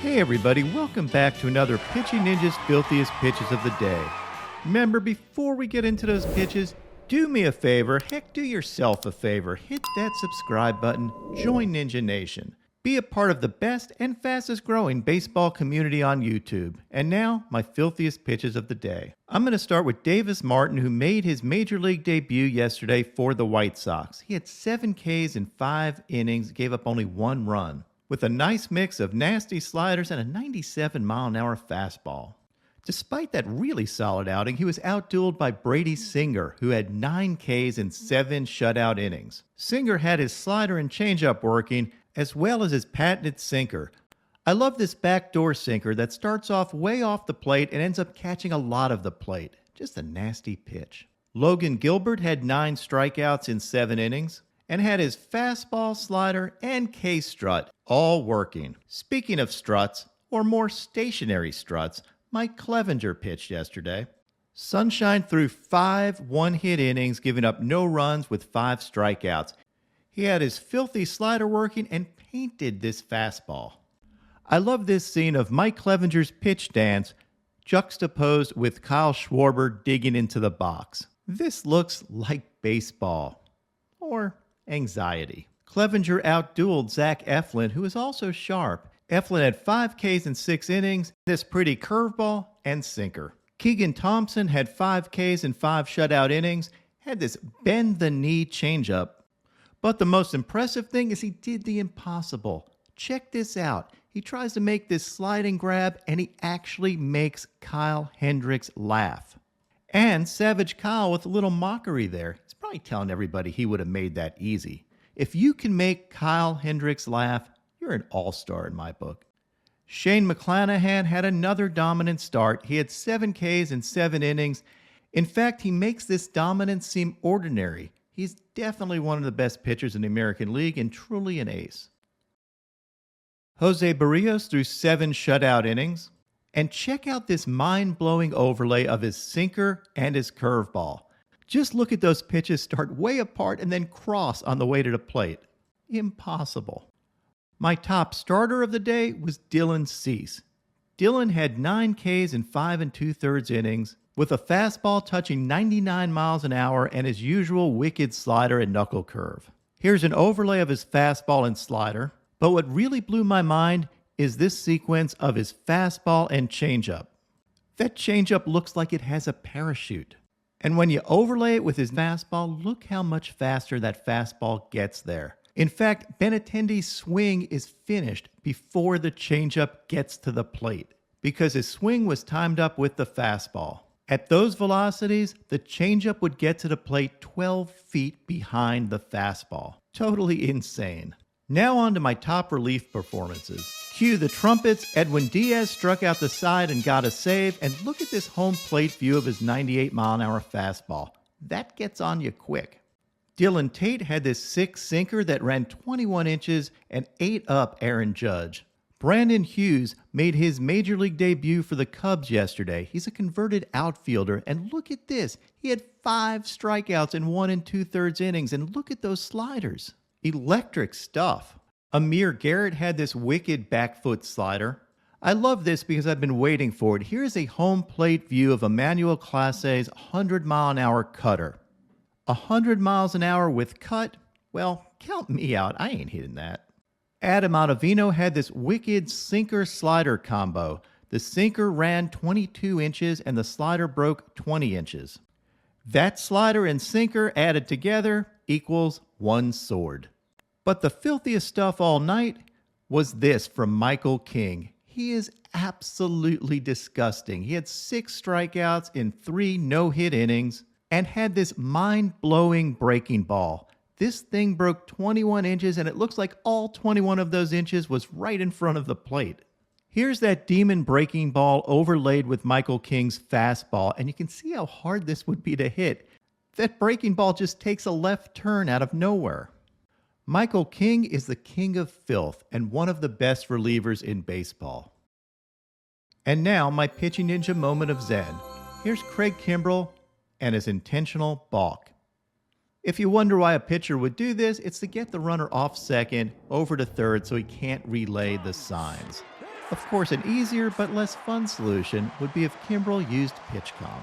Hey everybody, welcome back to another Pitching Ninja's Filthiest Pitches of the Day. Remember, before we get into those pitches, do me a favor, heck, do yourself a favor, hit that subscribe button, join Ninja Nation. Be a part of the best and fastest growing baseball community on YouTube. And now, my filthiest pitches of the day. I'm going to start with Davis Martin, who made his Major League debut yesterday for the White Sox. He had 7 Ks in 5 innings, gave up only 1 run, with a nice mix of nasty sliders and a 97-mile-an-hour fastball. Despite that really solid outing, he was outdueled by Brady Singer, who had 9 Ks in 7 shutout innings. Singer had his slider and changeup working, as well as his patented sinker. I love this backdoor sinker that starts off way off the plate and ends up catching a lot of the plate. Just a nasty pitch. Logan Gilbert had 9 strikeouts in 7 innings and had his fastball, slider, and K-strut all working. Speaking of struts, or more stationary struts, Mike Clevinger pitched yesterday. Sunshine threw 5 one-hit innings, giving up no runs with 5 strikeouts. He had his filthy slider working and painted this fastball. I love this scene of Mike Clevinger's pitch dance juxtaposed with Kyle Schwarber digging into the box. This looks like baseball. Or anxiety. Clevinger outdueled Zach Eflin, who is also sharp. Eflin had 5 Ks in 6 innings, this pretty curveball and sinker. Keegan Thompson had 5 Ks in 5 shutout innings, had this bend-the-knee changeup. But the most impressive thing is he did the impossible. Check this out. He tries to make this sliding grab, and he actually makes Kyle Hendricks laugh. And Savage Kyle with a little mockery there. He's probably telling everybody he would have made that easy. If you can make Kyle Hendricks laugh, you're an all-star in my book. Shane McClanahan had another dominant start. He had 7 Ks in 7 innings. In fact, he makes this dominance seem ordinary. He's definitely one of the best pitchers in the American League and truly an ace. Jose Berrios threw 7 shutout innings. And check out this mind-blowing overlay of his sinker and his curveball. Just look at those pitches start way apart and then cross on the way to the plate. Impossible. My top starter of the day was Dylan Cease. Dylan had 9 Ks in 5 2/3 innings, with a fastball touching 99 miles an hour and his usual wicked slider and knuckle curve. Here's an overlay of his fastball and slider, but what really blew my mind is this sequence of his fastball and changeup. That changeup looks like it has a parachute. And when you overlay it with his fastball, look how much faster that fastball gets there. In fact, Benintendi's swing is finished before the changeup gets to the plate, because his swing was timed up with the fastball. At those velocities, the changeup would get to the plate 12 feet behind the fastball. Totally insane. Now on to my top relief performances. Cue the trumpets. Edwin Diaz struck out the side and got a save, and look at this home plate view of his 98-mile-an-hour fastball. That gets on you quick. Dylan Tate had this sick sinker that ran 21 inches and ate up Aaron Judge. Brandon Hughes made his Major League debut for the Cubs yesterday. He's a converted outfielder, and look at this. He had 5 strikeouts in 1 2/3 innings, and look at those sliders. Electric stuff. Amir Garrett had this wicked back foot slider. I love this because I've been waiting for it. Here's a home plate view of Emmanuel Clase's 100-mile-an-hour cutter. 100 miles an hour with cut? Well, count me out. I ain't hitting that. Adam Ottavino had this wicked sinker-slider combo. The sinker ran 22 inches and the slider broke 20 inches. That slider and sinker added together equals 1 sword. But the filthiest stuff all night was this from Michael King. He is absolutely disgusting. He had 6 strikeouts in 3 no-hit innings and had this mind-blowing breaking ball. This thing broke 21 inches, and it looks like all 21 of those inches was right in front of the plate. Here's that demon breaking ball overlaid with Michael King's fastball, and you can see how hard this would be to hit. That breaking ball just takes a left turn out of nowhere. Michael King is the king of filth and one of the best relievers in baseball. And now, my pitching ninja moment of zen. Here's Craig Kimbrel and his intentional balk. If you wonder why a pitcher would do this, it's to get the runner off second over to third so he can't relay the signs. Of course, an easier but less fun solution would be if Kimbrel used PitchCom.